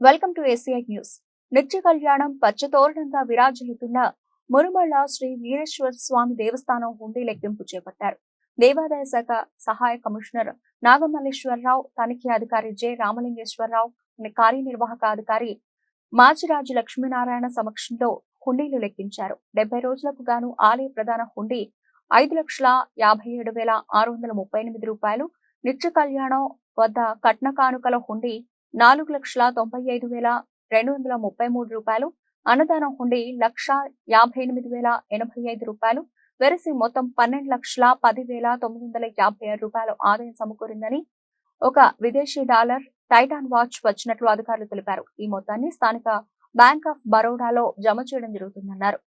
Welcome to ACI news. నిత్య కళ్యాణం పచ్చతోరణంగా విరాజిల్లుతున్న మురుమళ్ళ శ్రీ వీరేశ్వర స్వామి దేవస్థానం హుండీ లెక్కింపు చేపట్టారు. దేవాదాయ శాఖ సహాయ కమిషనర్ నాగమల్లేశ్వరరావు, తనిఖీ అధికారి జె రామలింగేశ్వరరావు, కార్యనిర్వాహక అధికారి మాచిరాజు లక్ష్మీనారాయణ సమక్షంలో హుండీలు లెక్కించారు. 70 రోజులకు గాను ఆలయ ప్రధాన హుండీ 5,57,638 రూపాయలు, నిత్య కళ్యాణం వద్ద కట్న కానుకల హుండీ 4,95,233 రూపాయలు, అన్నదానం హుండీ 1,58,085 రూపాయలు వెరసి మొత్తం 12,10,956 రూపాయలు ఆదాయం సమకూరిందని, ఒక విదేశీ డాలర్, టైటాన్ వాచ్ వచ్చినట్లు అధికారులు తెలిపారు. ఈ మొత్తాన్ని స్థానిక బ్యాంక్ ఆఫ్ బరోడాలో జమ చేయడం జరుగుతుందన్నారు.